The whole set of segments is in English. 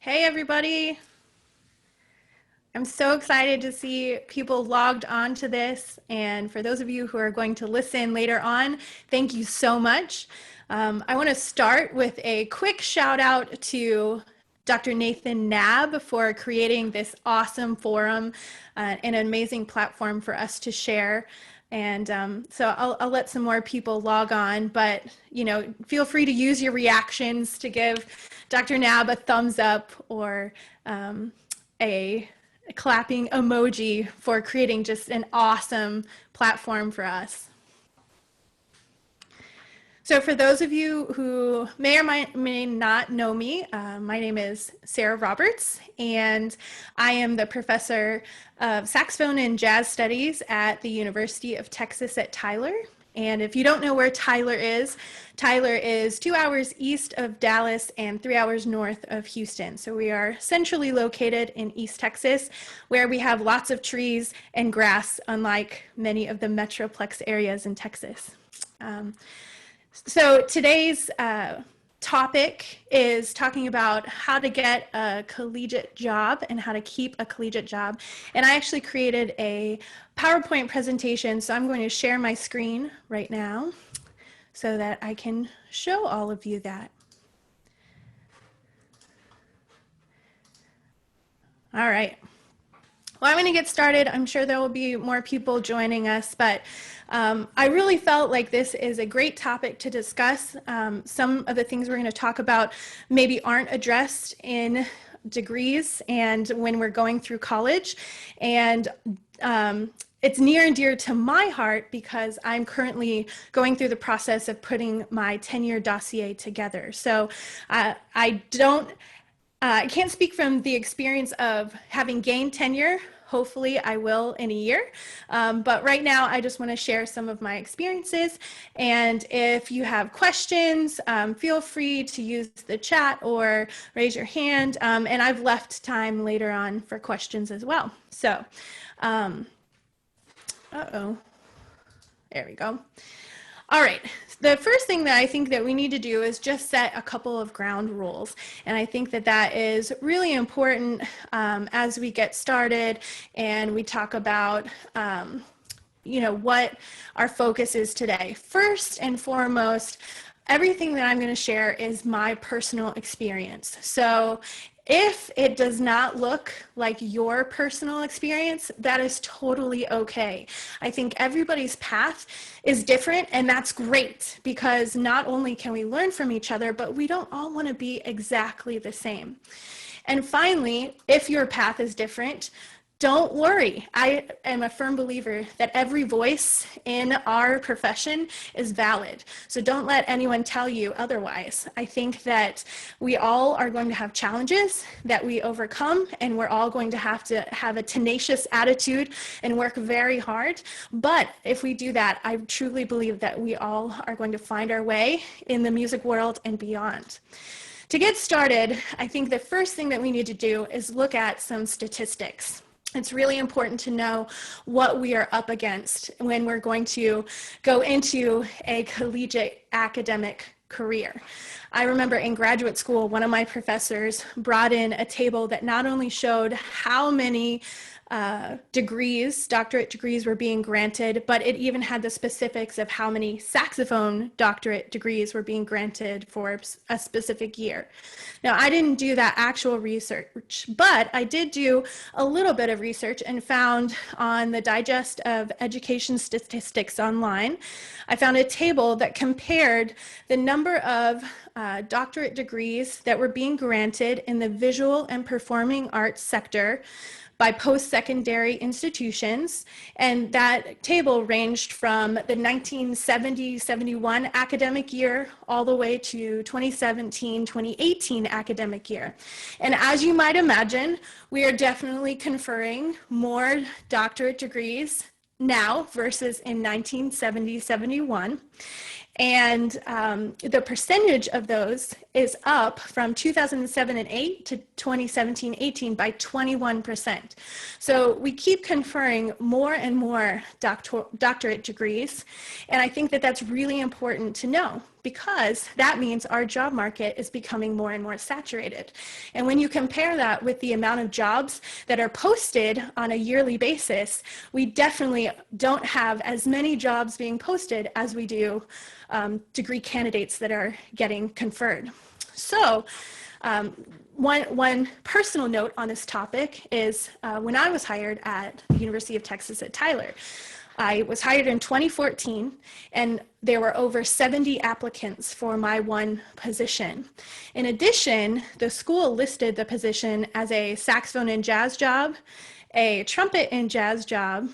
Hey everybody. I'm so excited to see people logged on to this. And for those of you who are going to listen later on, thank you so much. I want to start with a quick shout out to Dr. Nathan Knabb for creating this awesome forum, an amazing platform for us to share. And so I'll let some more people log on, but feel free to use your reactions to give Dr. Knabb a thumbs up or a clapping emoji for creating just an awesome platform for us. So for those of you who may or may not know me, my name is Sarah Roberts, and I am the professor of saxophone and jazz studies at the University of Texas at Tyler. And if you don't know where Tyler is 2 hours east of Dallas and 3 hours north of Houston. So we are centrally located in East Texas, where we have lots of trees and grass, unlike many of the Metroplex areas in Texas. So today's topic is talking about how to get a collegiate job and how to keep a collegiate job. And I actually created a PowerPoint presentation, so I'm going to share my screen right now so that I can show all of you that. All right. Well, I'm going to get started. I'm sure there will be more people joining us, but I really felt like this is a great topic to discuss. Some of the things we're going to talk about maybe aren't addressed in degrees and when we're going through college. And it's near and dear to my heart because I'm currently going through the process of putting my tenure dossier together. So I can't speak from the experience of having gained tenure. Hopefully I will in a year. But right now I just want to share some of my experiences. And if you have questions, feel free to use the chat or raise your hand. And I've left time later on for questions as well. So, there we go. All right, the first thing that I think that we need to do is just set a couple of ground rules. And I think that that is really important as we get started and we talk about what our focus is today. First and foremost, everything that I'm going to share is my personal experience. So if it does not look like your personal experience, that is totally okay. I think everybody's path is different, and that's great because not only can we learn from each other, but we don't all want to be exactly the same. And finally, if your path is different, don't worry. I am a firm believer that every voice in our profession is valid. So don't let anyone tell you otherwise. I think that we all are going to have challenges that we overcome, and we're all going to have a tenacious attitude and work very hard. But if we do that, I truly believe that we all are going to find our way in the music world and beyond. To get started, I think the first thing that we need to do is look at some statistics. It's really important to know what we are up against when we're going to go into a collegiate academic career. I remember in graduate school, one of my professors brought in a table that not only showed how many doctorate degrees were being granted, but it even had the specifics of how many saxophone doctorate degrees were being granted for a specific year. Now, I didn't do that actual research, but I did do a little bit of research and found on the Digest of Education Statistics online, I found a table that compared the number of doctorate degrees that were being granted in the visual and performing arts sector by post-secondary institutions, and that table ranged from the 1970-71 academic year all the way to 2017-2018 academic year. And as you might imagine, we are definitely conferring more doctorate degrees now versus in 1970-71. And the percentage of those is up from 2007 and 8 to 2017-18 by 21%. So we keep conferring more and more doctorate degrees, and I think that that's really important to know, because that means our job market is becoming more and more saturated. And when you compare that with the amount of jobs that are posted on a yearly basis, we definitely don't have as many jobs being posted as we do degree candidates that are getting conferred. So one personal note on this topic is when I was hired at the University of Texas at Tyler, I was hired in 2014, and there were over 70 applicants for my one position. In addition, the school listed the position as a saxophone and jazz job, a trumpet and jazz job,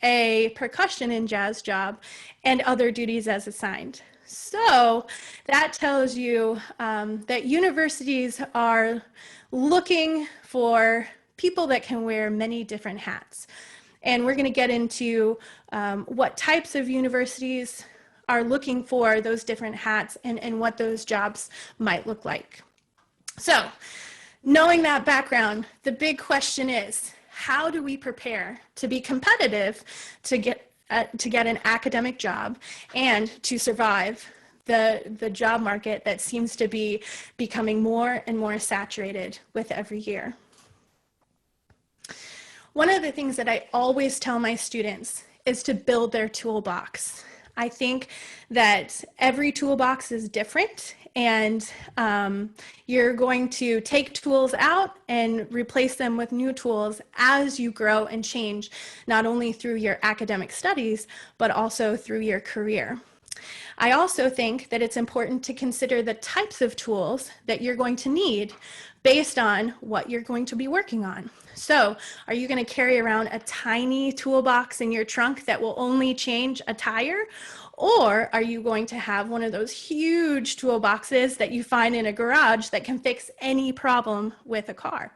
a percussion and jazz job, and other duties as assigned. So that tells you that universities are looking for people that can wear many different hats. And we're going to get into what types of universities are looking for those different hats and what those jobs might look like. So, knowing that background, the big question is, how do we prepare to be competitive to get an academic job and to survive the job market that seems to be becoming more and more saturated with every year? One of the things that I always tell my students is to build their toolbox. I think that every toolbox is different, and you're going to take tools out and replace them with new tools as you grow and change, not only through your academic studies, but also through your career. I also think that it's important to consider the types of tools that you're going to need based on what you're going to be working on. So, are you going to carry around a tiny toolbox in your trunk that will only change a tire? Or are you going to have one of those huge toolboxes that you find in a garage that can fix any problem with a car?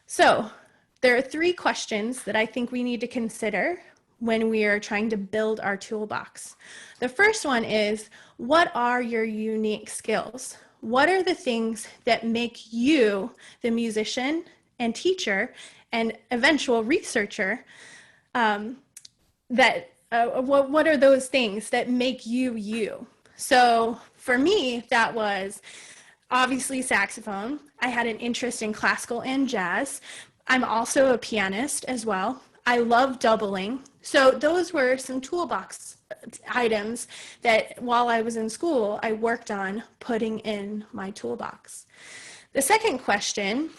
So, there are 3 questions that I think we need to consider when we are trying to build our toolbox. The first one is, what are your unique skills? What are the things that make you, the musician and teacher and eventual researcher, what are those things that make you you? So for me, that was obviously saxophone. I had an interest in classical and jazz. I'm also a pianist as well. I love doubling. So those were some toolbox items that while I was in school, I worked on putting in my toolbox. The second question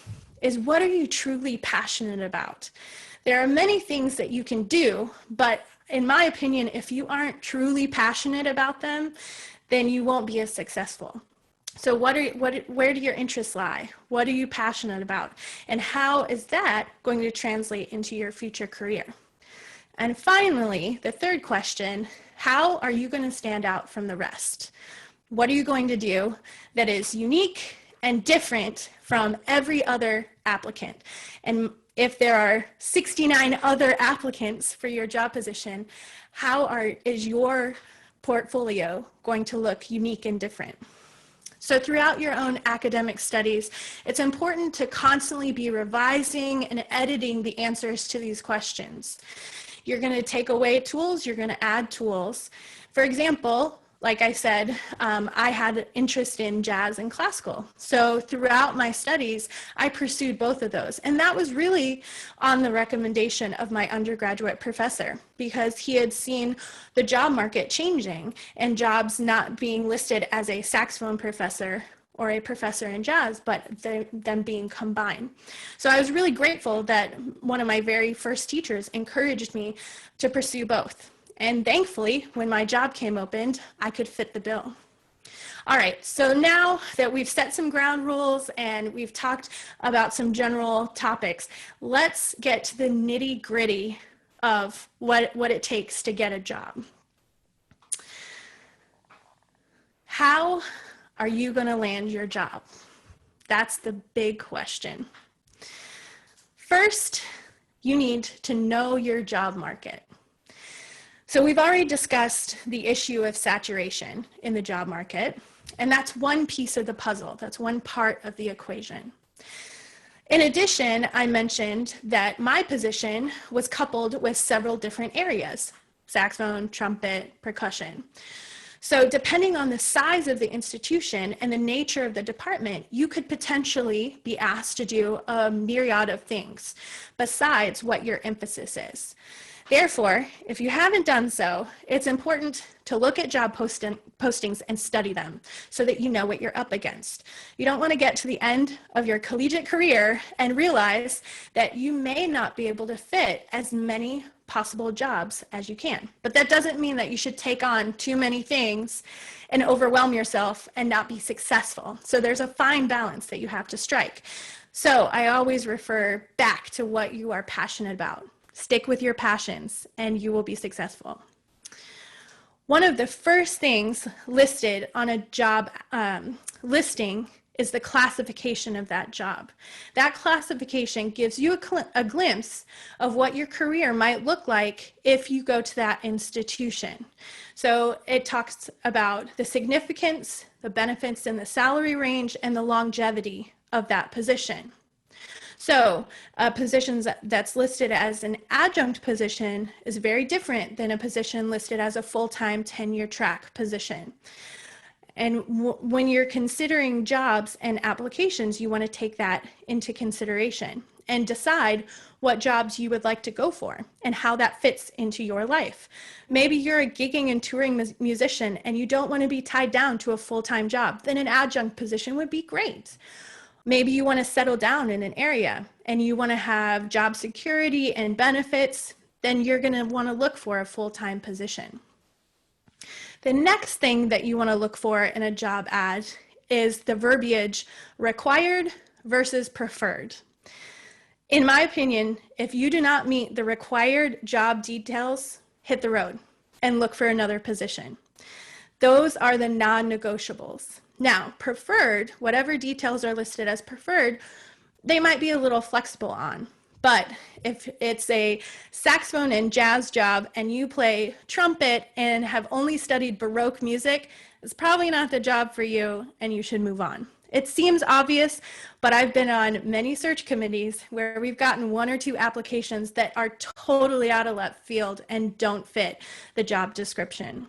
is, what are you truly passionate about? There are many things that you can do, but in my opinion, if you aren't truly passionate about them, then you won't be as successful. So where do your interests lie? What are you passionate about? And how is that going to translate into your future career? And finally, the third question, how are you going to stand out from the rest? What are you going to do that is unique and different from every other applicant? And if there are 69 other applicants for your job position, is your portfolio going to look unique and different? So throughout your own academic studies, it's important to constantly be revising and editing the answers to these questions. You're going to take away tools, you're going to add tools. For example, like I said, I had interest in jazz and classical. So throughout my studies, I pursued both of those. And that was really on the recommendation of my undergraduate professor, because he had seen the job market changing and jobs not being listed as a saxophone professor or a professor in jazz, but them being combined. So I was really grateful that one of my very first teachers encouraged me to pursue both. And thankfully, when my job came open, I could fit the bill. All right, so now that we've set some ground rules and we've talked about some general topics, let's get to the nitty-gritty of what it takes to get a job. How are you going to land your job? That's the big question. First, you need to know your job market. So we've already discussed the issue of saturation in the job market. And that's one piece of the puzzle. That's one part of the equation. In addition, I mentioned that my position was coupled with several different areas: saxophone, trumpet, percussion. So depending on the size of the institution and the nature of the department, you could potentially be asked to do a myriad of things besides what your emphasis is. Therefore, if you haven't done so, it's important to look at job postings and study them so that you know what you're up against. You don't want to get to the end of your collegiate career and realize that you may not be able to fit as many possible jobs as you can. But that doesn't mean that you should take on too many things and overwhelm yourself and not be successful. So there's a fine balance that you have to strike. So I always refer back to what you are passionate about. Stick with your passions and you will be successful. One of the first things listed on a job listing is the classification of that job. That classification gives you a glimpse of what your career might look like if you go to that institution. So it talks about the significance, the benefits in the salary range, and the longevity of that position. So a position that's listed as an adjunct position is very different than a position listed as a full-time tenure track position. And when you're considering jobs and applications, you want to take that into consideration and decide what jobs you would like to go for and how that fits into your life. Maybe you're a gigging and touring musician and you don't want to be tied down to a full-time job. Then an adjunct position would be great. Maybe you want to settle down in an area and you want to have job security and benefits, then you're going to want to look for a full-time position. The next thing that you want to look for in a job ad is the verbiage required versus preferred. In my opinion, if you do not meet the required job details, hit the road and look for another position. Those are the non-negotiables. Now, preferred, whatever details are listed as preferred, they might be a little flexible on. But if it's a saxophone and jazz job and you play trumpet and have only studied Baroque music, it's probably not the job for you and you should move on. It seems obvious, but I've been on many search committees where we've gotten one or two applications that are totally out of left field and don't fit the job description.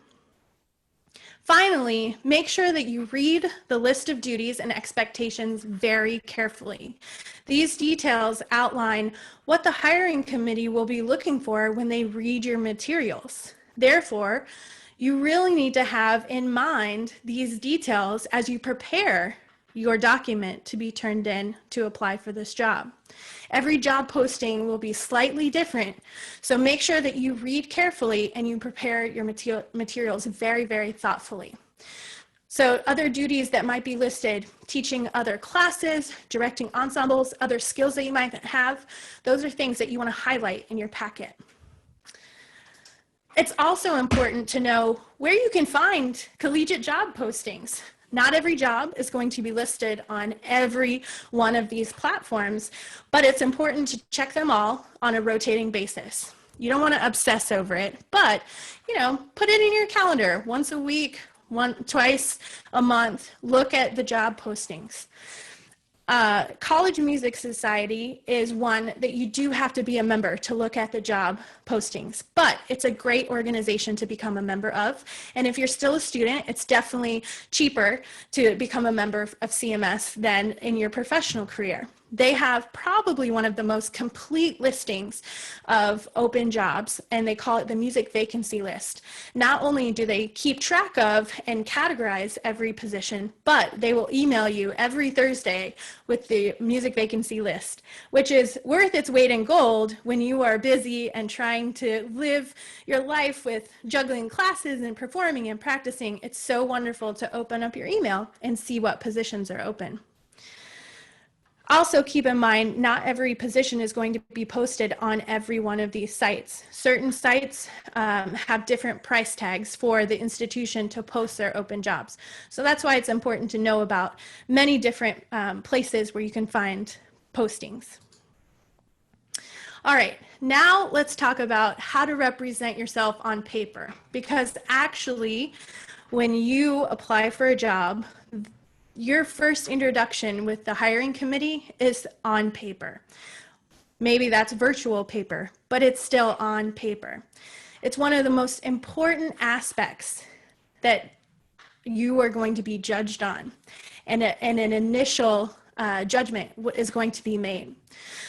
Finally, make sure that you read the list of duties and expectations very carefully. These details outline what the hiring committee will be looking for when they read your materials. Therefore, you really need to have in mind these details as you prepare your document to be turned in to apply for this job. Every job posting will be slightly different, so make sure that you read carefully and you prepare your materials very, very thoughtfully. So other duties that might be listed: teaching other classes, directing ensembles, other skills that you might have, those are things that you want to highlight in your packet. It's also important to know where you can find collegiate job postings. Not every job is going to be listed on every one of these platforms, but it's important to check them all on a rotating basis. You don't want to obsess over it, but put it in your calendar once a week, twice a month. Look at the job postings. College Music Society is one that you do have to be a member to look at the job postings, but it's a great organization to become a member of. And if you're still a student, it's definitely cheaper to become a member of CMS than in your professional career. They have probably one of the most complete listings of open jobs, and they call it the music vacancy list. Not only do they keep track of and categorize every position, but they will email you every Thursday with the music vacancy list, which is worth its weight in gold when you are busy and trying to live your life with juggling classes and performing and practicing. It's so wonderful to open up your email and see what positions are open. Also keep in mind, not every position is going to be posted on every one of these sites. Certain sites have different price tags for the institution to post their open jobs. So that's why it's important to know about many different places where you can find postings. All right, now let's talk about how to represent yourself on paper, because actually when you apply for a job, your first introduction with the hiring committee is on paper. Maybe that's virtual paper, but it's still on paper. It's one of the most important aspects that you are going to be judged on, and an initial judgment is going to be made.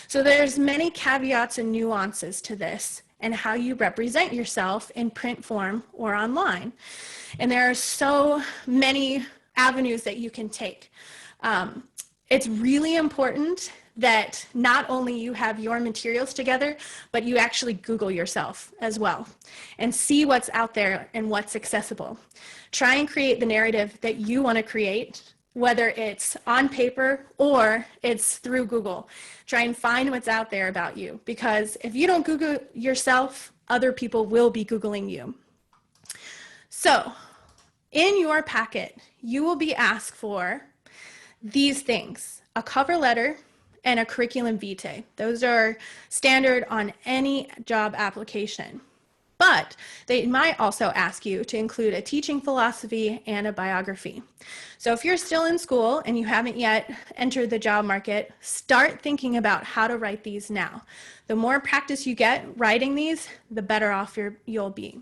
So there's many caveats and nuances to this and how you represent yourself in print form or online. And there are so many avenues that you can take. It's really important that not only you have your materials together, but you actually Google yourself as well and see what's out there and what's accessible. Try and create the narrative that you want to create, whether it's on paper or it's through Google. Try and find what's out there about you, because if you don't Google yourself, other people will be Googling you. So in your packet, you will be asked for these things: a cover letter and a curriculum vitae. Those are standard on any job application. But they might also ask you to include a teaching philosophy and a biography. So if you're still in school and you haven't yet entered the job market, start thinking about how to write these now. The more practice you get writing these, the better off you'll be.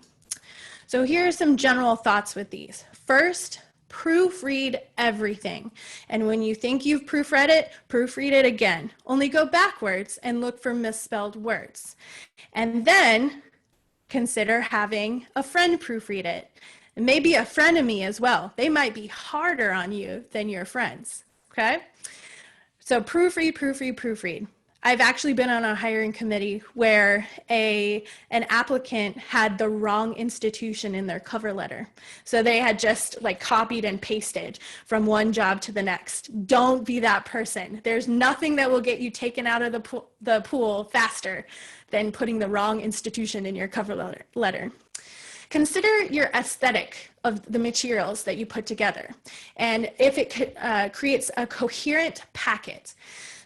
So here are some general thoughts with these. First, proofread everything. And when you think you've proofread it, proofread it again. Only go backwards and look for misspelled words. And then consider having a friend proofread it. And maybe a frenemy as well. They might be harder on you than your friends, okay? So proofread, proofread, proofread. I've actually been on a hiring committee where an applicant had the wrong institution in their cover letter. So they had just like copied and pasted from one job to the next. Don't be that person. There's nothing that will get you taken out of the pool faster than putting the wrong institution in your cover letter. Consider your aesthetic of the materials that you put together, and if it creates a coherent packet.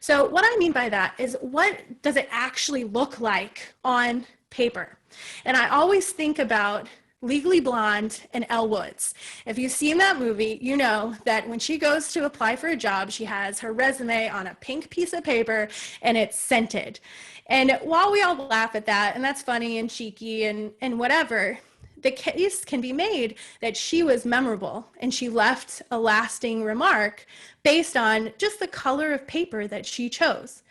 So what I mean by that is, what does it actually look like on paper? And I always think about Legally Blonde and Elle Woods. If you've seen that movie, you know that when she goes to apply for a job, she has her resume on a pink piece of paper and it's scented. And while we all laugh at that, and that's funny and cheeky and whatever, the case can be made that she was memorable and she left a lasting remark based on just the color of paper that she chose.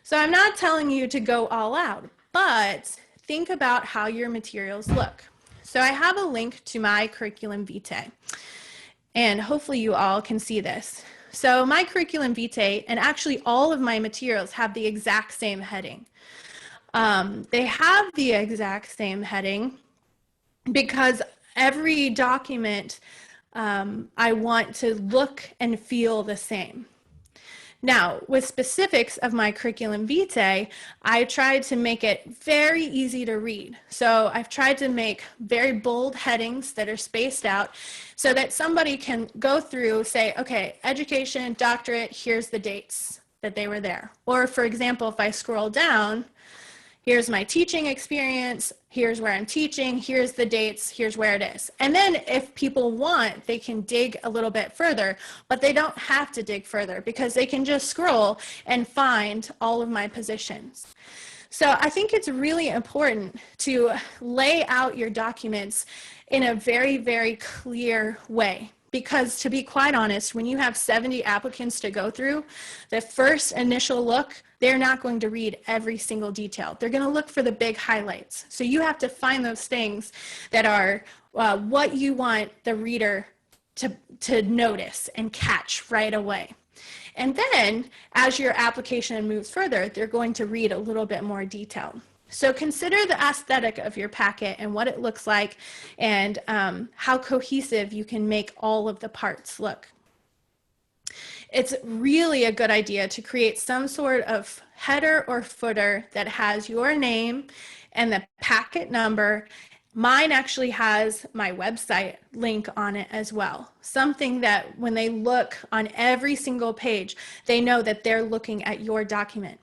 So I'm not telling you to go all out, but think about how your materials look. So I have a link to my curriculum vitae, and hopefully you all can see this. So my curriculum vitae, and actually all of my materials, have the exact same heading. They have the exact same heading because every document I want to look and feel the same. Now, with specifics of my curriculum vitae, I tried to make it very easy to read. So I've tried to make very bold headings that are spaced out so that somebody can go through, say, okay, education, doctorate, here's the dates that they were there. Or for example, if I scroll down, here's my teaching experience, here's where I'm teaching, here's the dates, here's where it is. And then if people want, they can dig a little bit further, but they don't have to dig further because they can just scroll and find all of my positions. So I think it's really important to lay out your documents in a very, very clear way. Because to be quite honest, when you have 70 applicants to go through, the first initial look, they're not going to read every single detail. They're going to look for the big highlights. So you have to find those things that are what you want the reader to notice and catch right away. And then as your application moves further, they're going to read a little bit more detail. So consider the aesthetic of your packet and what it looks like, and how cohesive you can make all of the parts look. It's really a good idea to create some sort of header or footer that has your name and the packet number. Mine actually has my website link on it as well. Something that when they look on every single page, they know that they're looking at your document.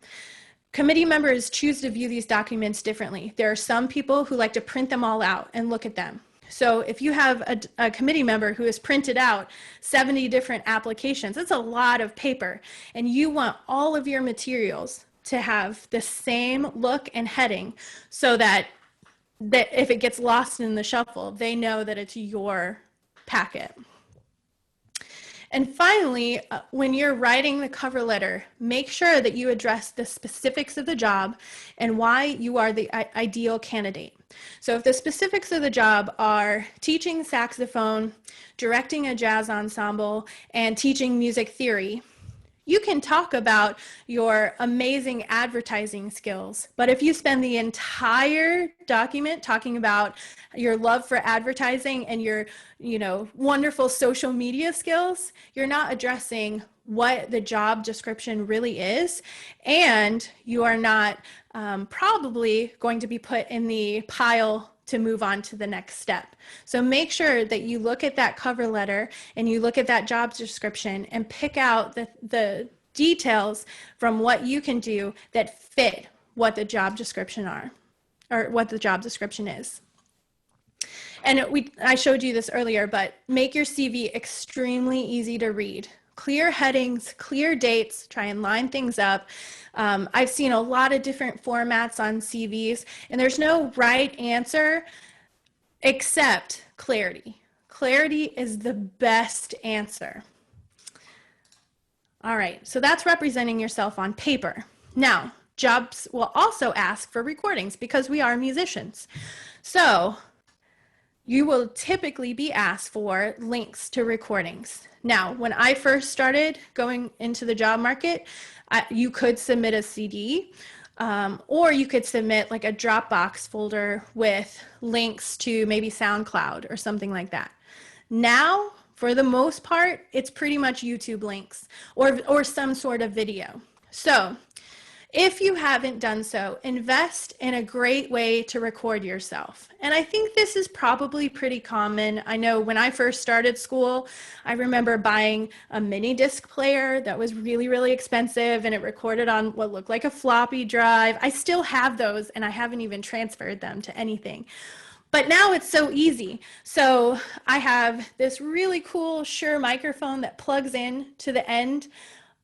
Committee members choose to view these documents differently. There are some people who like to print them all out and look at them. So if you have a committee member who has printed out 70 different applications, that's a lot of paper, and you want all of your materials to have the same look and heading so that if it gets lost in the shuffle, they know that it's your packet. And finally, when you're writing the cover letter, make sure that you address the specifics of the job and why you are the ideal candidate. So if the specifics of the job are teaching saxophone, directing a jazz ensemble, and teaching music theory, you can talk about your amazing advertising skills, but if you spend the entire document talking about your love for advertising and your, wonderful social media skills, you're not addressing what the job description really is, and you are not probably going to be put in the pile to move on to the next step. So make sure that you look at that cover letter and you look at that job description and pick out the details from what you can do that fit what the job description are, or what the job description is. And I showed you this earlier, but make your CV extremely easy to read. Clear headings, clear dates, try and line things up. I've seen a lot of different formats on CVs, and there's no right answer except clarity. Clarity is the best answer. All right, so that's representing yourself on paper. Now, jobs will also ask for recordings because we are musicians. So you will typically be asked for links to recordings. Now, when I first started going into the job market, you could submit a CD, or you could submit like a Dropbox folder with links to maybe SoundCloud or something like that. Now, for the most part, it's pretty much YouTube links or some sort of video. So if you haven't done so, invest in a great way to record yourself. And I think this is probably pretty common. I know when I first started school, I remember buying a mini disc player that was really, really expensive, and it recorded on what looked like a floppy drive. I still have those, and I haven't even transferred them to anything. But now it's so easy. So I have this really cool Shure microphone that plugs in to the end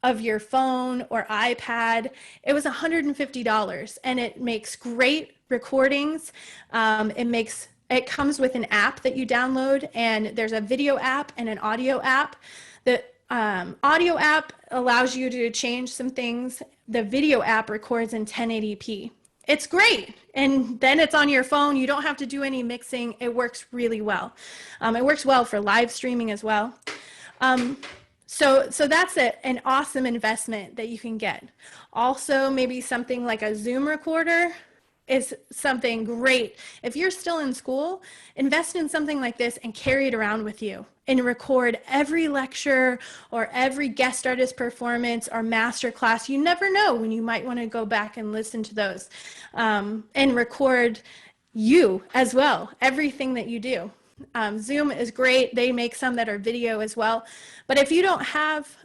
of your phone or iPad. It was $150, and it makes great recordings. It comes with an app that you download, and there's a video app and an audio app. The audio app allows you to change some things. The video app records in 1080p. It's great. And then it's on your phone. You don't have to do any mixing. It works really well. It works well for live streaming as well. So that's an awesome investment that you can get. Also, maybe something like a Zoom recorder is something great. If you're still in school, invest in something like this and carry it around with you and record every lecture or every guest artist performance or master class. You never know when you might want to go back and listen to those, and record you as well, everything that you do. Zoom is great. They make some that are video as well. But if you don't have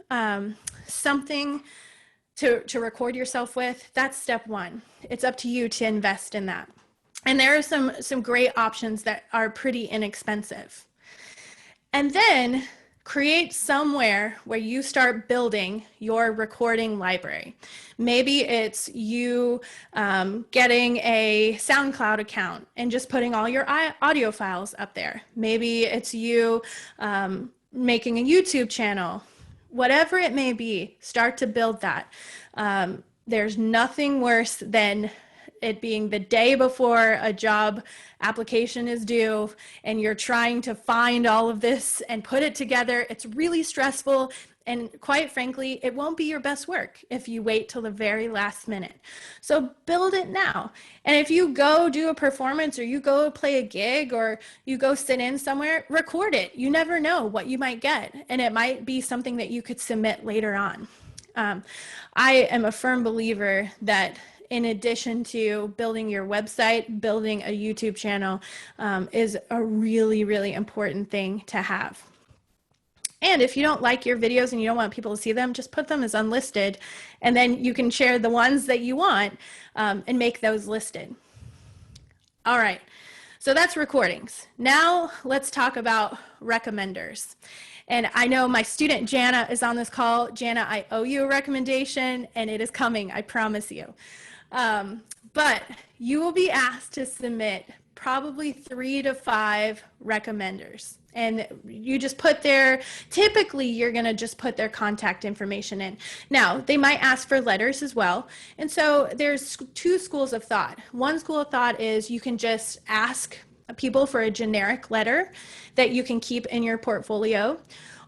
something to record yourself with, that's step one. It's up to you to invest in that. And there are some great options that are pretty inexpensive. And then create somewhere where you start building your recording library. Maybe it's you getting a SoundCloud account and just putting all your audio files up there. Maybe it's you making a YouTube channel. Whatever it may be, start to build that. There's nothing worse than it being the day before a job application is due and you're trying to find all of this and put it together. It's really stressful, and quite frankly, it won't be your best work if you wait till the very last minute. So build it now. And if you go do a performance or you go play a gig or you go sit in somewhere, record it. You never know what you might get, and it might be something that you could submit later on. I am a firm believer that in addition to building your website, building a YouTube channel is a really, really important thing to have. And if you don't like your videos and you don't want people to see them, just put them as unlisted, and then you can share the ones that you want and make those listed. All right. So that's recordings. Now let's talk about recommenders. And I know my student Jana is on this call. Jana, I owe you a recommendation, and it is coming, I promise you. But you will be asked to submit probably 3 to 5 recommenders. And you just put typically you're going to just put their contact information in. Now, they might ask for letters as well. And so there's 2 schools of thought. One school of thought is you can just ask people for a generic letter that you can keep in your portfolio.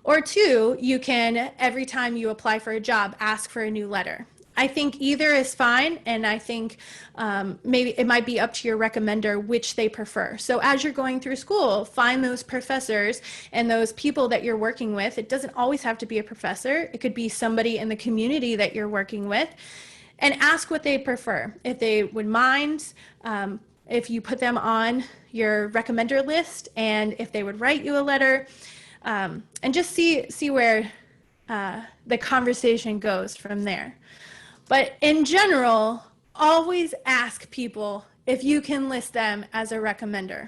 Or 2, you can, every time you apply for a job, ask for a new letter. I think either is fine, and I think maybe it might be up to your recommender which they prefer. So as you're going through school, find those professors and those people that you're working with. It doesn't always have to be a professor. It could be somebody in the community that you're working with, and ask what they prefer. If they would mind, if you put them on your recommender list, and if they would write you a letter, and just see where the conversation goes from there. But in general, always ask people if you can list them as a recommender.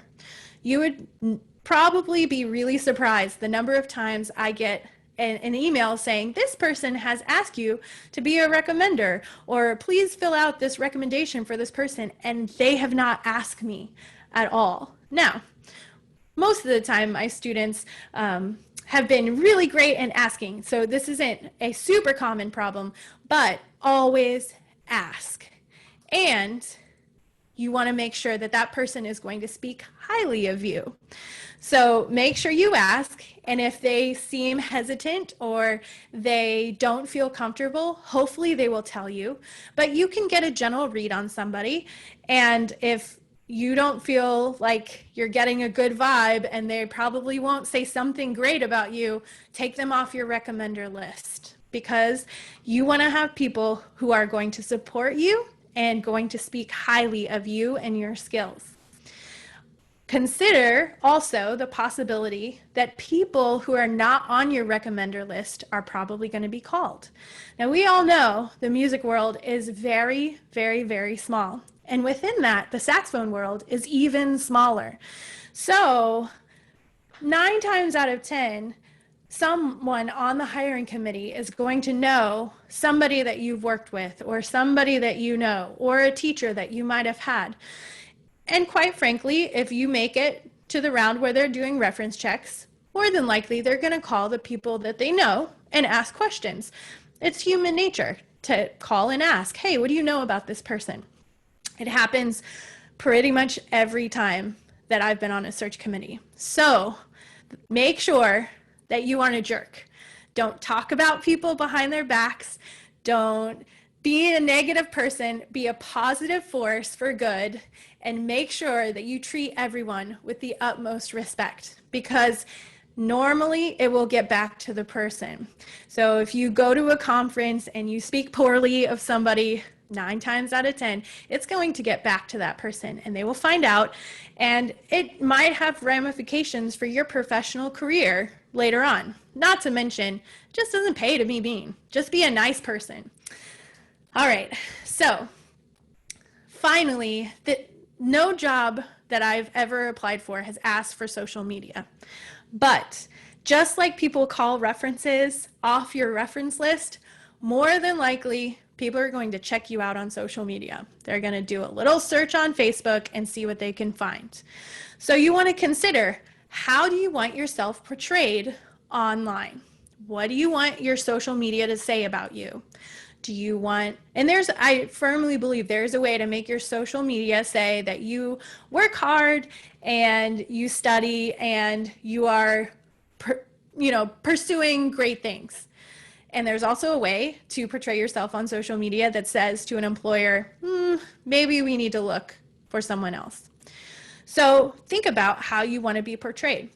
You would probably be really surprised the number of times I get an email saying, this person has asked you to be a recommender, or please fill out this recommendation for this person, and they have not asked me at all. Now, most of the time my students have been really great in asking, so this isn't a super common problem, but always ask. And you want to make sure that that person is going to speak highly of you. So make sure you ask, and if they seem hesitant or they don't feel comfortable, hopefully they will tell you. But you can get a general read on somebody, and if you don't feel like you're getting a good vibe and they probably won't say something great about you, take them off your recommender list, because you want to have people who are going to support you and going to speak highly of you and your skills. Consider also the possibility that people who are not on your recommender list are probably going to be called. Now, we all know the music world is very, very, very small. And within that, the saxophone world is even smaller. So 9 times out of 10, someone on the hiring committee is going to know somebody that you've worked with, or somebody that you know, or a teacher that you might have had. And quite frankly, if you make it to the round where they're doing reference checks, more than likely they're going to call the people that they know and ask questions. It's human nature to call and ask, hey, what do you know about this person? It happens pretty much every time that I've been on a search committee. So make sure that you aren't a jerk. Don't talk about people behind their backs. Don't be a negative person. Be a positive force for good, and make sure that you treat everyone with the utmost respect, because normally it will get back to the person. So if you go to a conference and you speak poorly of somebody, 9 times out of 10, it's going to get back to that person, and they will find out, and it might have ramifications for your professional career later on. Not to mention, it just doesn't pay to be mean. Just be a nice person. All right, so finally, no job that I've ever applied for has asked for social media. But just like people call references off your reference list, more than likely, people are going to check you out on social media. They're going to do a little search on Facebook and see what they can find. So you want to consider, how do you want yourself portrayed online? What do you want your social media to say about you? Do you want, and I firmly believe there's a way to make your social media say that you work hard and you study and you are, pursuing great things. And there's also a way to portray yourself on social media that says to an employer, maybe we need to look for someone else. So think about how you want to be portrayed.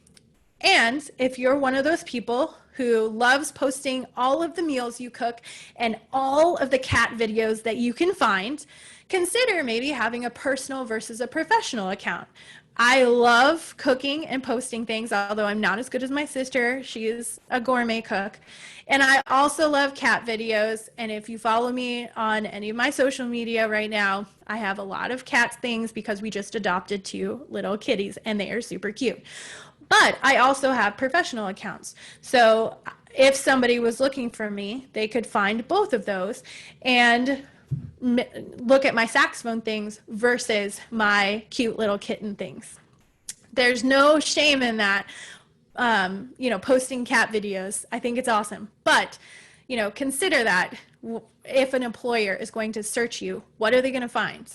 And if you're one of those people who loves posting all of the meals you cook and all of the cat videos that you can find, consider maybe having a personal versus a professional account. I love cooking and posting things, although I'm not as good as my sister. She is a gourmet cook. And I also love cat videos. And if you follow me on any of my social media right now, I have a lot of cat things because we just adopted 2 little kitties and they are super cute. But I also have professional accounts. So if somebody was looking for me, they could find both of those and look at my saxophone things versus my cute little kitten things. There's no shame in that. Posting cat videos, I think it's awesome. But, consider that if an employer is going to search you, what are they going to find?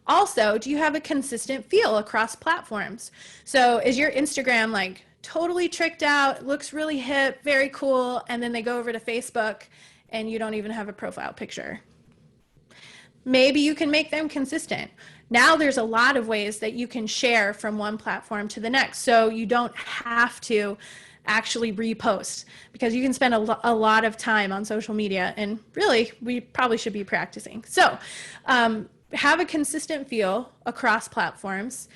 Also, do you have a consistent feel across platforms? So is your Instagram like totally tricked out, looks really hip, very cool, and then they go over to Facebook and you don't even have a profile picture? Maybe you can make them consistent. Now there's a lot of ways that you can share from one platform to the next. So you don't have to actually repost, because you can spend a lot of time on social media, and really we probably should be practicing. So have a consistent feel across platforms.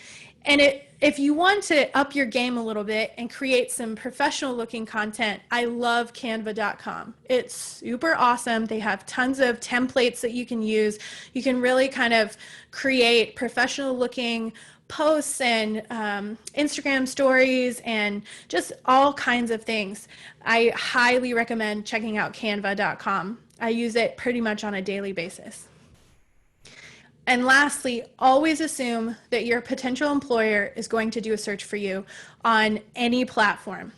And if you want to up your game a little bit and create some professional looking content, I love canva.com. It's super awesome. They have tons of templates that you can use. You can really kind of create professional looking posts and Instagram stories and just all kinds of things. I highly recommend checking out canva.com. I use it pretty much on a daily basis. And lastly, always assume that your potential employer is going to do a search for you on any platform.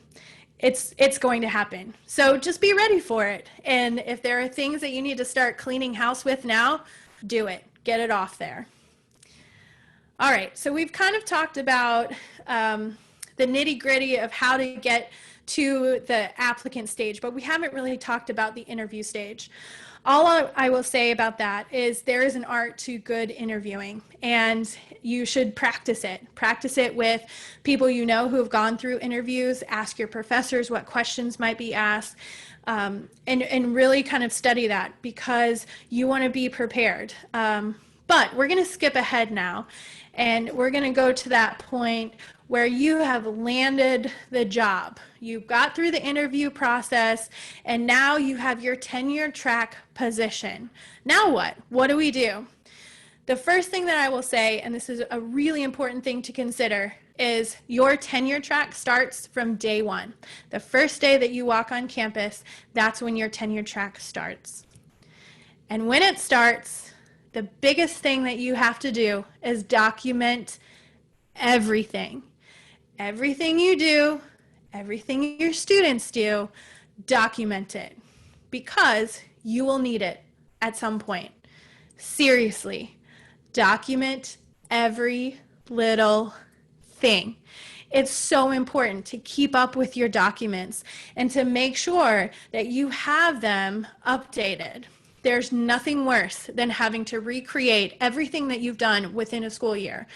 It's going to happen. So just be ready for it. And if there are things that you need to start cleaning house with now, do it. Get it off there. All right, so we've kind of talked about the nitty-gritty of how to get to the applicant stage, but we haven't really talked about the interview stage. All I will say about that is there is an art to good interviewing, and you should practice it. Practice it with people you know who have gone through interviews. Ask your professors what questions might be asked, and really kind of study that, because you want to be prepared. But we're going to skip ahead now, and we're going to go to that point where you have landed the job. You got through the interview process, and now you have your tenure track position. Now what? What do we do? The first thing that I will say, and this is a really important thing to consider, is your tenure track starts from day one. The first day that you walk on campus, that's when your tenure track starts. And when it starts, the biggest thing that you have to do is document everything. Everything you do, everything your students do, document it, because you will need it at some point. Seriously, document every little thing. It's so important to keep up with your documents and to make sure that you have them updated. There's nothing worse than having to recreate everything that you've done within a school year,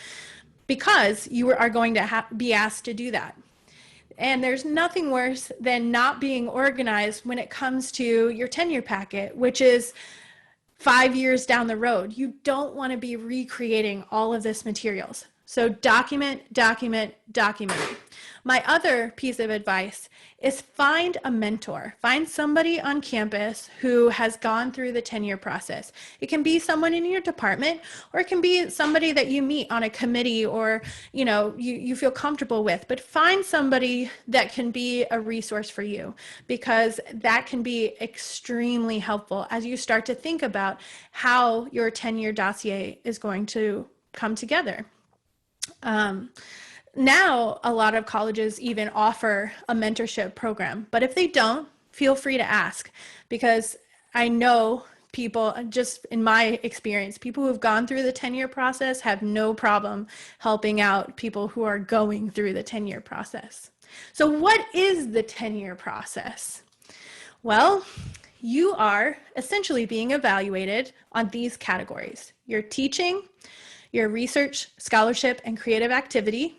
because you are going to be asked to do that. And there's nothing worse than not being organized when it comes to your tenure packet, which is 5 years down the road. You don't want to be recreating all of this materials. So document, document, document. My other piece of advice is find a mentor. Find somebody on campus who has gone through the tenure process. It can be someone in your department, or it can be somebody that you meet on a committee, or you feel comfortable with. But find somebody that can be a resource for you, because that can be extremely helpful as you start to think about how your tenure dossier is going to come together. Now, a lot of colleges even offer a mentorship program, but if they don't, feel free to ask, because I know people, just in my experience, people who have gone through the tenure process have no problem helping out people who are going through the tenure process. So what is the tenure process? Well, you are essentially being evaluated on these categories: your teaching, your research, scholarship, and creative activity,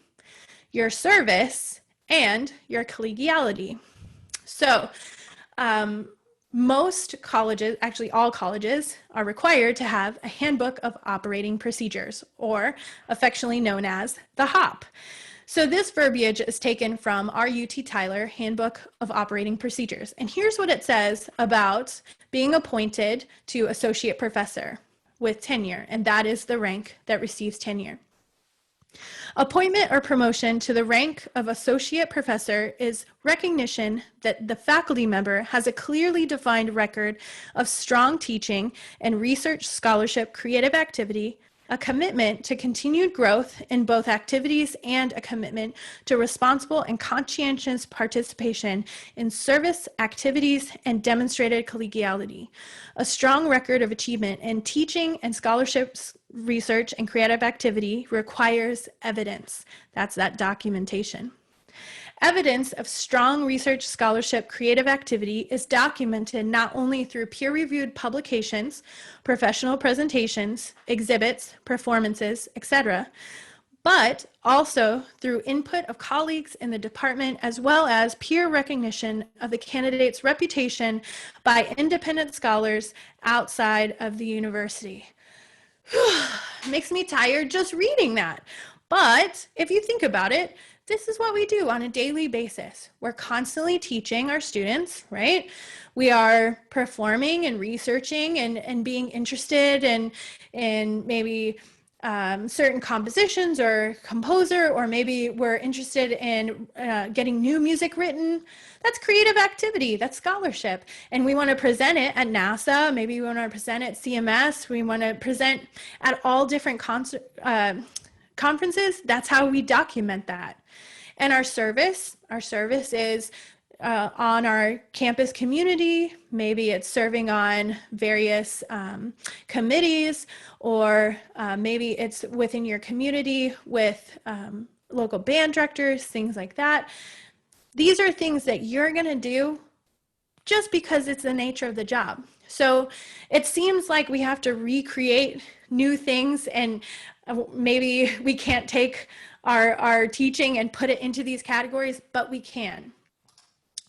your service, and your collegiality. So most colleges, actually all colleges, are required to have a handbook of operating procedures, or affectionately known as the HOP. So this verbiage is taken from our UT Tyler Handbook of Operating Procedures. And here's what it says about being appointed to associate professor with tenure, and that is the rank that receives tenure. Appointment or promotion to the rank of associate professor is recognition that the faculty member has a clearly defined record of strong teaching and research, scholarship, creative activity, a commitment to continued growth in both activities, and a commitment to responsible and conscientious participation in service activities and demonstrated collegiality. A strong record of achievement in teaching and scholarships, research, and creative activity requires evidence. That's that documentation. Evidence of strong research, scholarship, creative activity is documented not only through peer-reviewed publications, professional presentations, exhibits, performances, etc., but also through input of colleagues in the department, as well as peer recognition of the candidate's reputation by independent scholars outside of the university. Makes me tired just reading that. But if you think about it, this is what we do on a daily basis. We're constantly teaching our students, right? We are performing and researching and being interested in maybe certain compositions or composer, or maybe we're interested in getting new music written. That's creative activity, that's scholarship. And we want to present it at NASA, maybe we want to present it at CMS, we want to present at all different conferences. That's how we document that. And our service is on our campus community. Maybe it's serving on various committees, or maybe it's within your community with local band directors, things like that. These are things that you're going to do just because it's the nature of the job. So it seems like we have to recreate new things, and maybe we can't take our teaching and put it into these categories, but we can.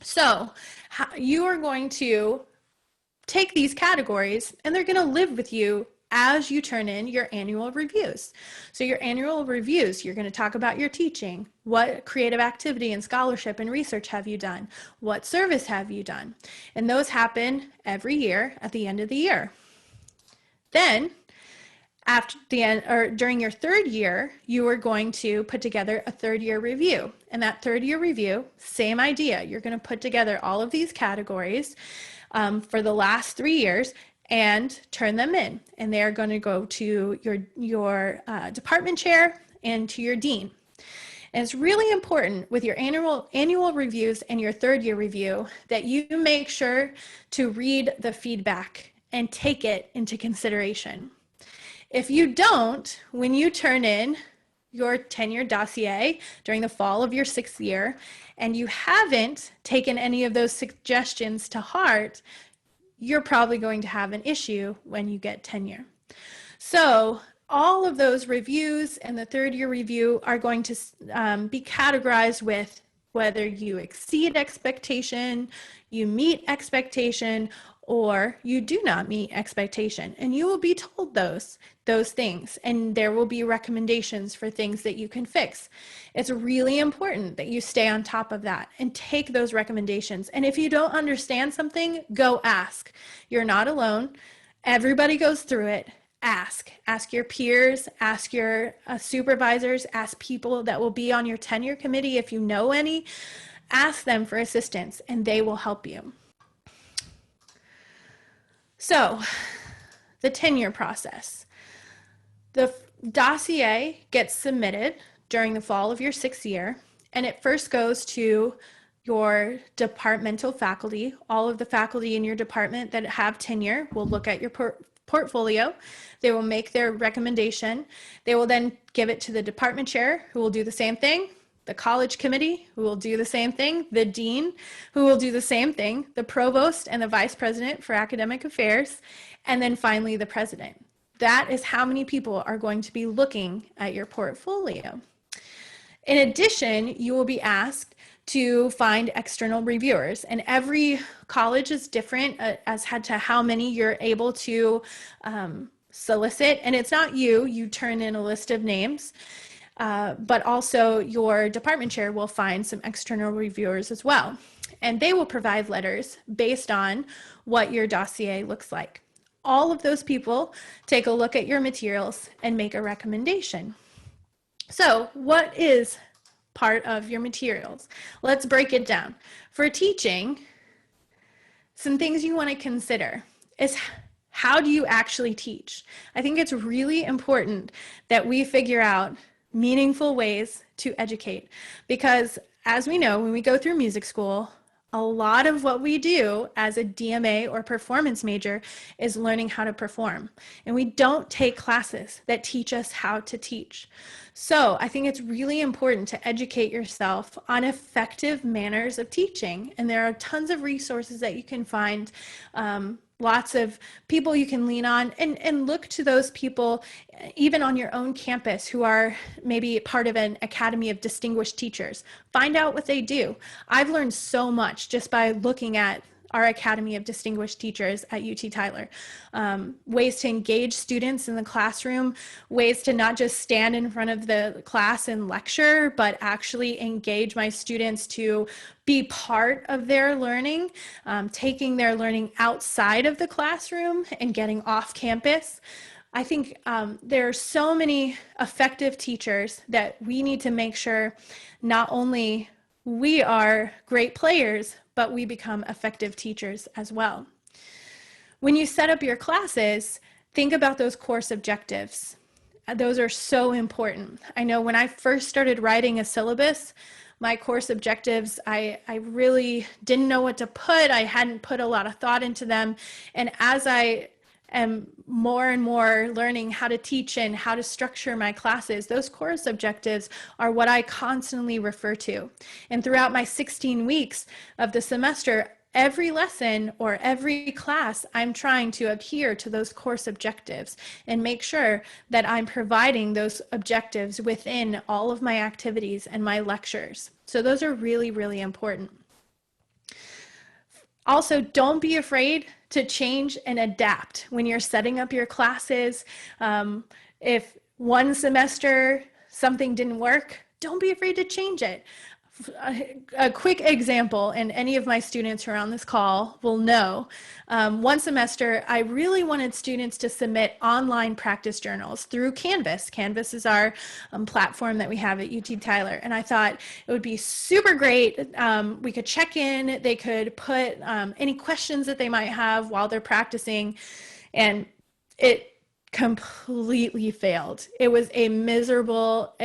So you are going to take these categories, and they're going to live with you as you turn in your annual reviews. So your annual reviews, you're going to talk about your teaching. What creative activity and scholarship and research have you done? What service have you done? And those happen every year at the end of the year. Then after the end, or during your third year, you are going to put together a third-year review. And that third-year review, same idea. You're going to put together all of these categories for the last 3 years and turn them in. And they're going to go to your department chair and to your dean. And it's really important with your annual reviews and your third-year review that you make sure to read the feedback and take it into consideration. If you don't, when you turn in your tenure dossier during the fall of your 6th year, and you haven't taken any of those suggestions to heart, you're probably going to have an issue when you get tenure. So all of those reviews and the third-year review are going to be categorized with whether you exceed expectation, you meet expectation, or you do not meet expectation. And you will be told those things, and there will be recommendations for things that you can fix. It's really important that you stay on top of that and take those recommendations. And if you don't understand something, go ask. You're not alone. Everybody goes through it. Ask your peers, ask your supervisors, ask people that will be on your tenure committee if you know any. Ask them for assistance, and they will help you. So, the tenure process. The dossier gets submitted during the fall of your 6th year, and it first goes to your departmental faculty. All of the faculty in your department that have tenure will look at your portfolio. They will make their recommendation. They will then give it to the department chair, who will do the same thing, the college committee, who will do the same thing, the dean, who will do the same thing, the provost and the vice president for academic affairs, and then finally the president. That is how many people are going to be looking at your portfolio. In addition, you will be asked to find external reviewers. And every college is different as to how many you're able to solicit. And it's not you turn in a list of names, but also your department chair will find some external reviewers as well. And they will provide letters based on what your dossier looks like. All of those people take a look at your materials and make a recommendation. So what is part of your materials? Let's break it down. For teaching, some things you want to consider is how do you actually teach? I think it's really important that we figure out meaningful ways to educate, because as we know, when we go through music school, a lot of what we do as a DMA or performance major is learning how to perform. And we don't take classes that teach us how to teach. So I think it's really important to educate yourself on effective manners of teaching. And there are tons of resources that you can find, lots of people you can lean on, and look to those people even on your own campus who are maybe part of an academy of distinguished teachers. Find out what they do. I've learned so much just by looking at our Academy of Distinguished Teachers at UT Tyler. Ways to engage students in the classroom, ways to not just stand in front of the class and lecture, but actually engage my students to be part of their learning, taking their learning outside of the classroom and getting off campus. I think there are so many effective teachers that we need to make sure not only we are great players, but we become effective teachers as well. When you set up your classes, think about those course objectives. Those are so important. I know when I first started writing a syllabus, my course objectives, I really didn't know what to put. I hadn't put a lot of thought into them. And as I am more and more learning how to teach and how to structure my classes, those course objectives are what I constantly refer to. And throughout my 16 weeks of the semester, every lesson or every class, I'm trying to adhere to those course objectives and make sure that I'm providing those objectives within all of my activities and my lectures. So those are really, really important. Also, don't be afraid to change and adapt when you're setting up your classes. If one semester something didn't work, don't be afraid to change it. A quick example, and any of my students who are on this call will know, one semester I really wanted students to submit online practice journals through Canvas. Canvas is our platform that we have at UT Tyler, and I thought it would be super great. We could check in, they could put any questions that they might have while they're practicing, and it completely failed. It was a miserable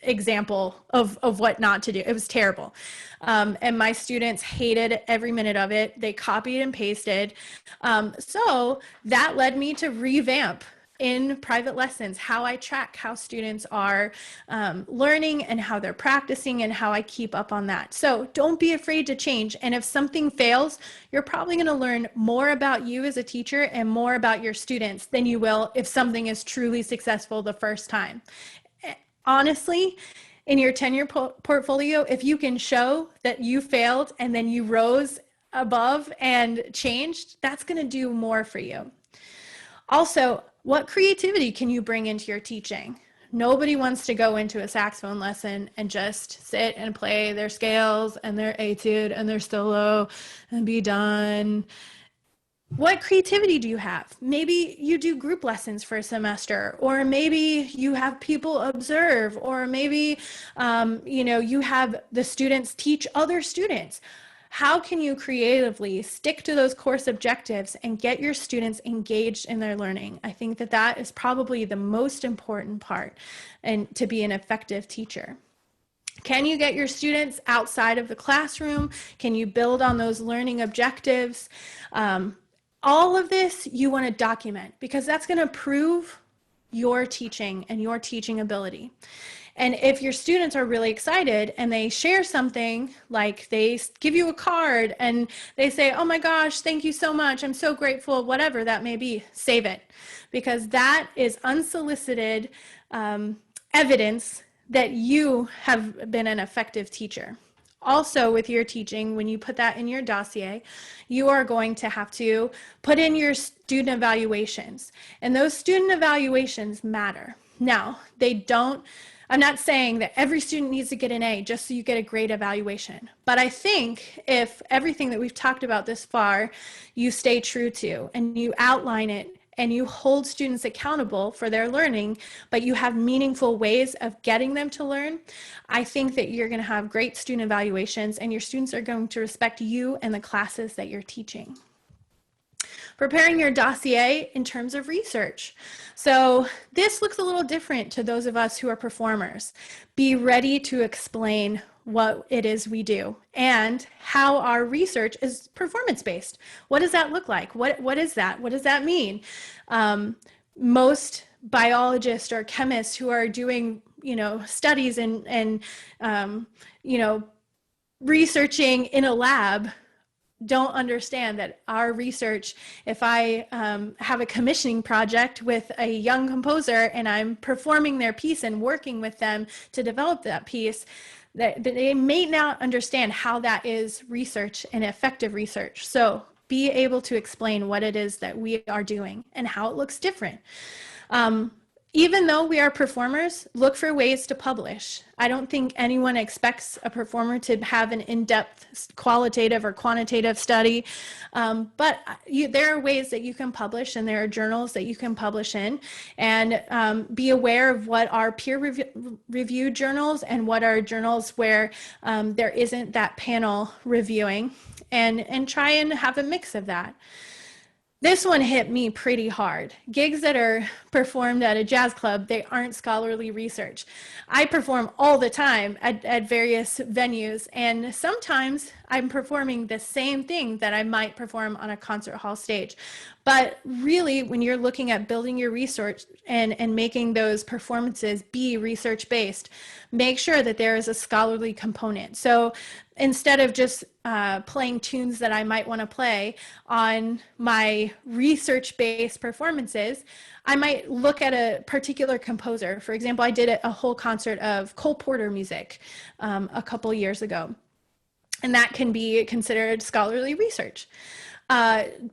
example of what not to do. It was terrible. And my students hated every minute of it. They copied and pasted. So that led me to revamp in private lessons how I track how students are learning and how they're practicing and how I keep up on that. So don't be afraid to change. And if something fails, you're probably going to learn more about you as a teacher and more about your students than you will if something is truly successful the first time. Honestly, in your tenure portfolio, if you can show that you failed and then you rose above and changed, that's going to do more for you. Also, what creativity can you bring into your teaching? Nobody wants to go into a saxophone lesson and just sit and play their scales and their etude and their solo and be done. What creativity do you have? Maybe you do group lessons for a semester, or maybe you have people observe, or maybe you have the students teach other students. How can you creatively stick to those course objectives and get your students engaged in their learning? I think that that is probably the most important part and to be an effective teacher. Can you get your students outside of the classroom? Can you build on those learning objectives? All of this you want to document because that's going to prove your teaching and your teaching ability. And if your students are really excited and they share something, like they give you a card and they say, oh my gosh, thank you so much, I'm so grateful, whatever that may be, save it. Because that is unsolicited evidence that you have been an effective teacher. Also, with your teaching, when you put that in your dossier, you are going to have to put in your student evaluations. And those student evaluations matter. Now, I'm not saying that every student needs to get an A just so you get a great evaluation. But I think if everything that we've talked about this far, you stay true to and you outline it and you hold students accountable for their learning, but you have meaningful ways of getting them to learn, I think that you're going to have great student evaluations and your students are going to respect you and the classes that you're teaching. Preparing your dossier in terms of research. So this looks a little different to those of us who are performers. Be ready to explain what it is we do and how our research is performance-based. What does that look like? What is that? What does that mean? Most biologists or chemists who are doing, studies and researching in a lab don't understand that our research, if I have a commissioning project with a young composer and I'm performing their piece and working with them to develop that piece, that they may not understand how that is research and effective research. So be able to explain what it is that we are doing and how it looks different. Even though we are performers, look for ways to publish. I don't think anyone expects a performer to have an in-depth qualitative or quantitative study, but there are ways that you can publish and there are journals that you can publish in, and be aware of what are peer-reviewed journals and what are journals where there isn't that panel reviewing, and try and have a mix of that. This one hit me pretty hard. Gigs that are performed at a jazz club, they aren't scholarly research. I perform all the time at various venues, and sometimes I'm performing the same thing that I might perform on a concert hall stage. But really, when you're looking at building your research and making those performances be research-based, make sure that there is a scholarly component. So instead of just playing tunes that I might want to play on my research-based performances, I might look at a particular composer. For example, I did a whole concert of Cole Porter music a couple years ago, and that can be considered scholarly research.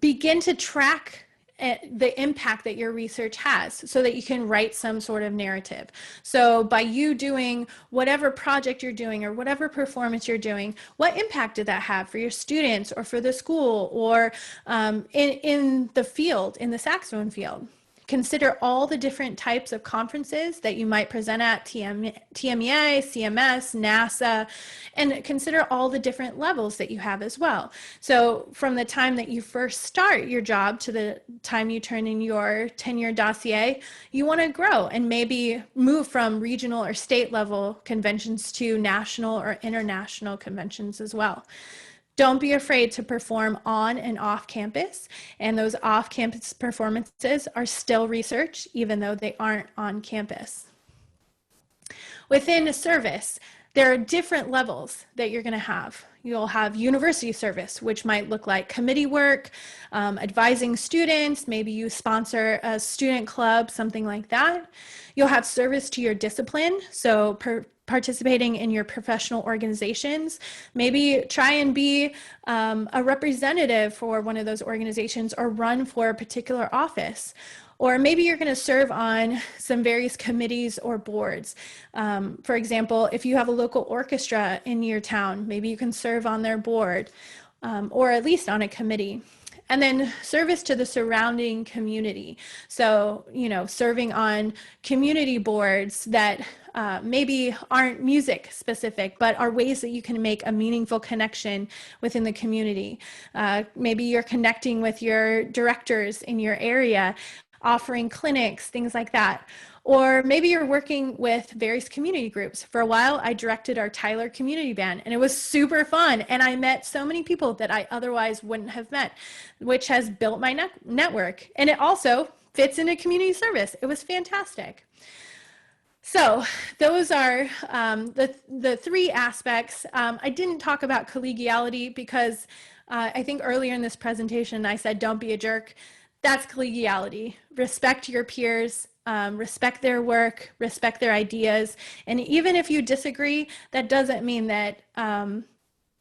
Begin to track the impact that your research has so that you can write some sort of narrative. So by you doing whatever project you're doing or whatever performance you're doing, what impact did that have for your students or for the school or in the field, in the saxophone field? Consider all the different types of conferences that you might present at, TMEA, CMS, NASA, and consider all the different levels that you have as well. So from the time that you first start your job to the time you turn in your tenure dossier, you want to grow and maybe move from regional or state level conventions to national or international conventions as well. Don't be afraid to perform on and off campus, and those off-campus performances are still research, even though they aren't on campus. Within a service, there are different levels that you're going to have. You'll have university service, which might look like committee work, advising students, maybe you sponsor a student club, something like that. You'll have service to your discipline, so participating in your professional organizations. Maybe try and be a representative for one of those organizations or run for a particular office. Or maybe you're going to serve on some various committees or boards. For example, if you have a local orchestra in your town, maybe you can serve on their board or at least on a committee. And then service to the surrounding community. So, serving on community boards that maybe aren't music specific, but are ways that you can make a meaningful connection within the community. Maybe you're connecting with your directors in your area, offering clinics, things like that. Or maybe you're working with various community groups. For a while, I directed our Tyler community band, and it was super fun. And I met so many people that I otherwise wouldn't have met, which has built my network. And it also fits into community service. It was fantastic. So those are the three aspects. I didn't talk about collegiality because I think earlier in this presentation, I said, don't be a jerk. That's collegiality. Respect your peers, respect their work, respect their ideas. And even if you disagree, that doesn't mean that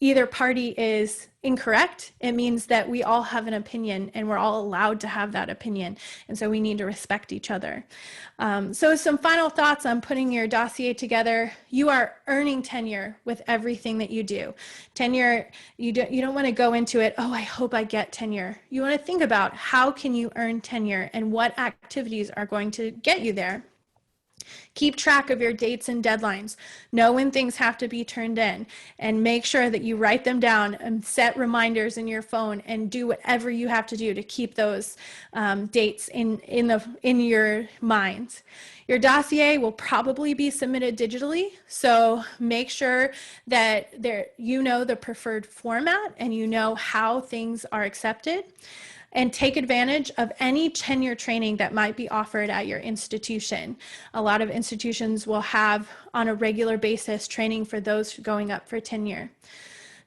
either party is incorrect. It means that we all have an opinion and we're all allowed to have that opinion. And so we need to respect each other. So some final thoughts on putting your dossier together. You are earning tenure with everything that you do. Tenure, you don't want to go into it, oh, I hope I get tenure. You want to think about how can you earn tenure and what activities are going to get you there. Keep track of your dates and deadlines. Know when things have to be turned in, and make sure that you write them down and set reminders in your phone and do whatever you have to do to keep those dates in your mind. Your dossier will probably be submitted digitally, so make sure that you know the preferred format and you know how things are accepted. And take advantage of any tenure training that might be offered at your institution. A lot of institutions will have on a regular basis training for those going up for tenure.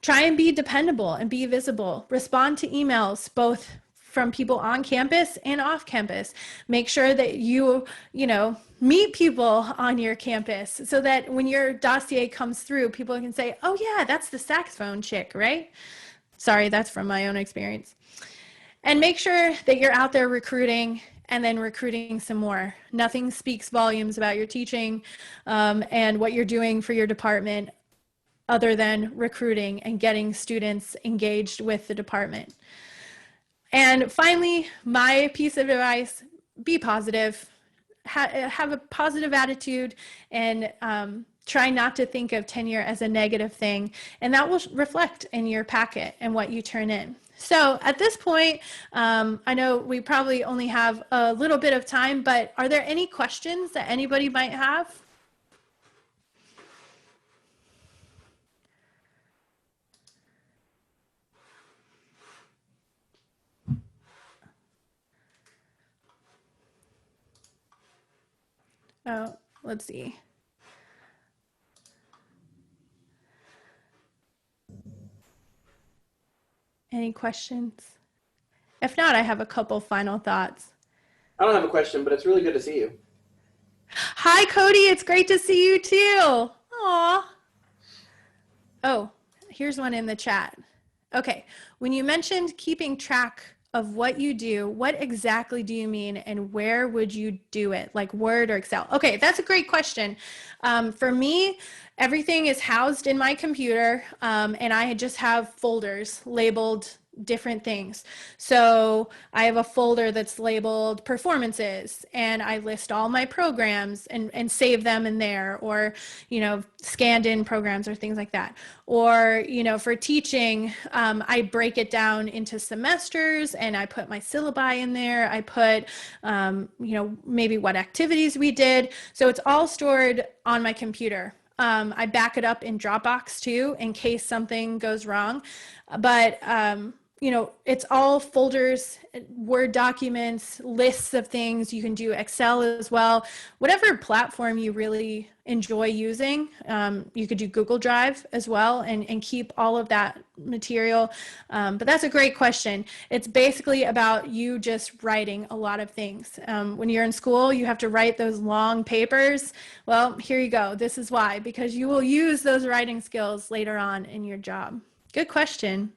Try and be dependable and be visible. Respond to emails, both from people on campus and off campus. Make sure that you meet people on your campus so that when your dossier comes through, people can say, oh yeah, that's the saxophone chick, right? Sorry, that's from my own experience. And make sure that you're out there recruiting and then recruiting some more. Nothing speaks volumes about your teaching and what you're doing for your department other than recruiting and getting students engaged with the department. And finally, my piece of advice, be positive. Have a positive attitude and try not to think of tenure as a negative thing. And that will reflect in your packet and what you turn in. So at this point, I know we probably only have a little bit of time, but are there any questions that anybody might have? Oh, let's see. Any questions? If not, I have a couple final thoughts. I don't have a question, but it's really good to see you. Hi, Cody. It's great to see you too. Aw. Oh, here's one in the chat. Okay. When you mentioned keeping track of what you do, what exactly do you mean and where would you do it? Like Word or Excel? Okay, that's a great question. For me, everything is housed in my computer and I just have folders labeled different things. So I have a folder that's labeled performances and I list all my programs and save them in there, or, scanned in programs or things like that. Or, for teaching, I break it down into semesters and I put my syllabi in there. I put, maybe what activities we did. So it's all stored on my computer. I back it up in Dropbox too, in case something goes wrong. But, it's all folders, Word documents, lists of things. You can do Excel as well. Whatever platform you really enjoy using, you could do Google Drive as well and keep all of that material. But that's a great question. It's basically about you just writing a lot of things. When you're in school, you have to write those long papers. Well, here you go. This is why, because you will use those writing skills later on in your job. Good question.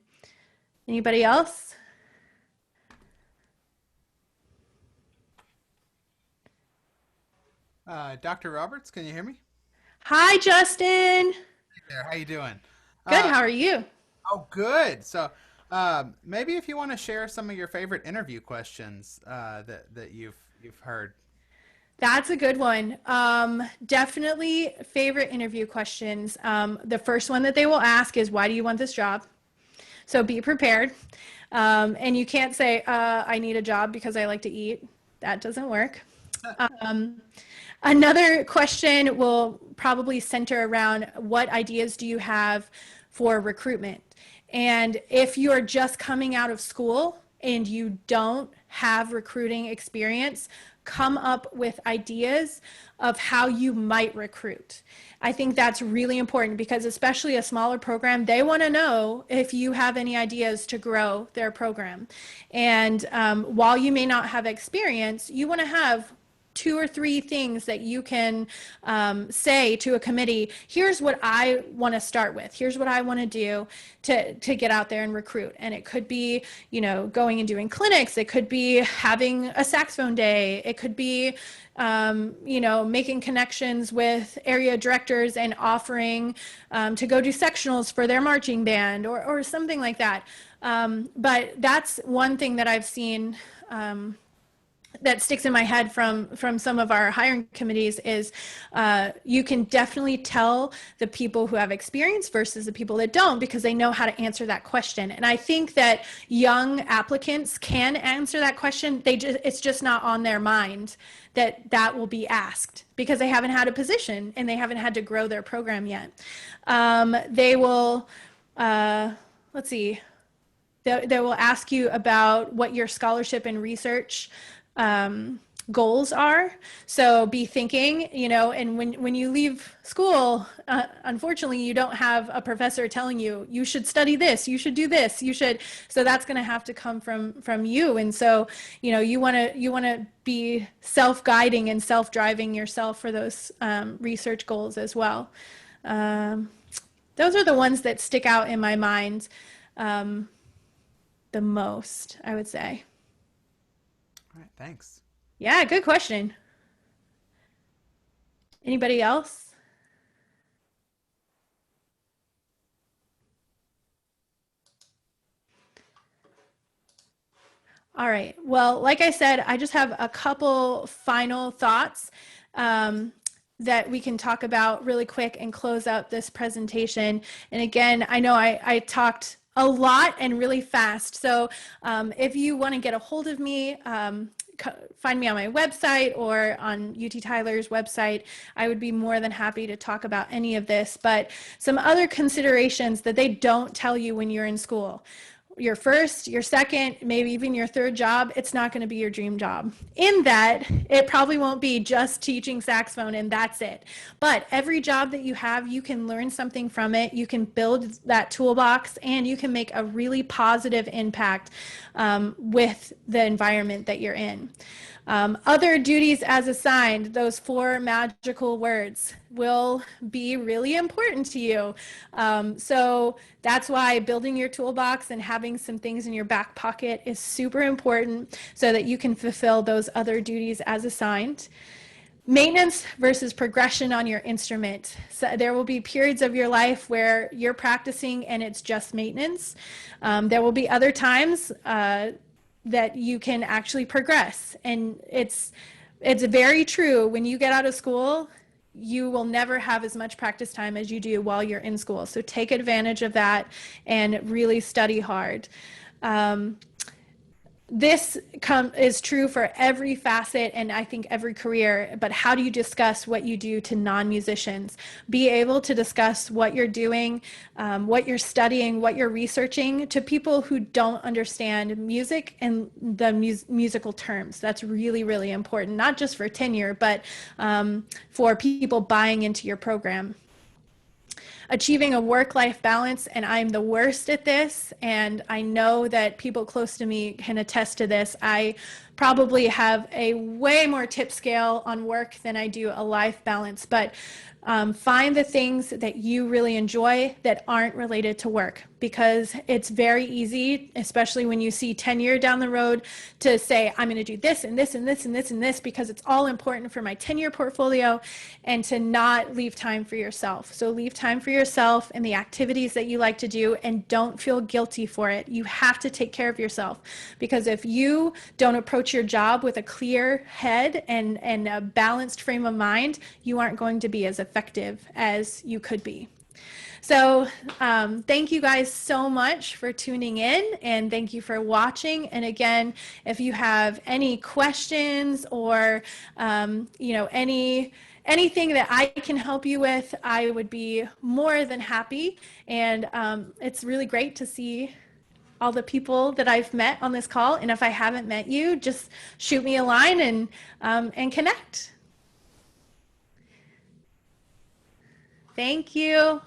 Anybody else? Dr. Roberts, can you hear me? Hi, Justin. Hey there, how you doing? Good. How are you? Oh, good. So maybe if you want to share some of your favorite interview questions that you've heard. That's a good one. Definitely favorite interview questions. The first one that they will ask is, why do you want this job? So be prepared. And you can't say, I need a job because I like to eat. That doesn't work. Another question will probably center around, what ideas do you have for recruitment? And if you're just coming out of school and you don't have recruiting experience, come up with ideas of how you might recruit. I think that's really important because especially a smaller program, they want to know if you have any ideas to grow their program. And while you may not have experience, you want to have 2 or 3 things that you can say to a committee. Here's what I want to start with. Here's what I want to do to get out there and recruit. And it could be, going and doing clinics. It could be having a saxophone day. It could be, making connections with area directors and offering to go do sectionals for their marching band or something like that. But that's one thing that I've seen that sticks in my head from some of our hiring committees is you can definitely tell the people who have experience versus the people that don't, because they know how to answer that question. And I think that young applicants can answer that question. It's just not on their mind that will be asked because they haven't had a position and they haven't had to grow their program yet. They will, let's see, they will ask you about what your scholarship and research goals are. So be thinking, and when you leave school, unfortunately, you don't have a professor telling you, you should study this, you should do this, so that's going to have to come from you. And so, you want to be self-guiding and self-driving yourself for those research goals as well. Those are the ones that stick out in my mind the most, I would say. All right, thanks. Yeah, good question. Anybody else? All right. Well, like I said, I just have a couple final thoughts that we can talk about really quick and close out this presentation. And again, I know I talked a lot and really fast. So if you want to get a hold of me, find me on my website or on UT Tyler's website. I would be more than happy to talk about any of this. But some other considerations that they don't tell you when you're in school. Your first, your second, maybe even your third job, it's not going to be your dream job. In that, it probably won't be just teaching saxophone and that's it. But every job that you have, you can learn something from it. You can build that toolbox and you can make a really positive impact with the environment that you're in. Other duties as assigned, those 4 magical words, will be really important to you. So that's why building your toolbox and having some things in your back pocket is super important so that you can fulfill those other duties as assigned. Maintenance versus progression on your instrument. So there will be periods of your life where you're practicing and it's just maintenance. There will be other times that you can actually progress. And it's very true. When you get out of school, you will never have as much practice time as you do while you're in school. So take advantage of that and really study hard. This is true for every facet and I think every career, but how do you discuss what you do to non-musicians? Be able to discuss what you're doing, what you're studying, what you're researching to people who don't understand music and the musical terms. That's really, really important, not just for tenure, but for people buying into your program. Achieving a work-life balance, and I'm the worst at this, and I know that people close to me can attest to this. I probably have a way more tip scale on work than I do a life balance, but find the things that you really enjoy that aren't related to work, because it's very easy, especially when you see tenure down the road, to say, I'm going to do this and this and this and this and this because it's all important for my tenure portfolio, and to not leave time for yourself. So leave time for yourself and the activities that you like to do, and don't feel guilty for it. You have to take care of yourself, because if you don't approach your job with a clear head and a balanced frame of mind, you aren't going to be as effective as you could be. So thank you guys so much for tuning in, and thank you for watching. And again, if you have any questions or anything that I can help you with, I would be more than happy. And it's really great to see all the people that I've met on this call. And if I haven't met you, just shoot me a line and connect. Thank you.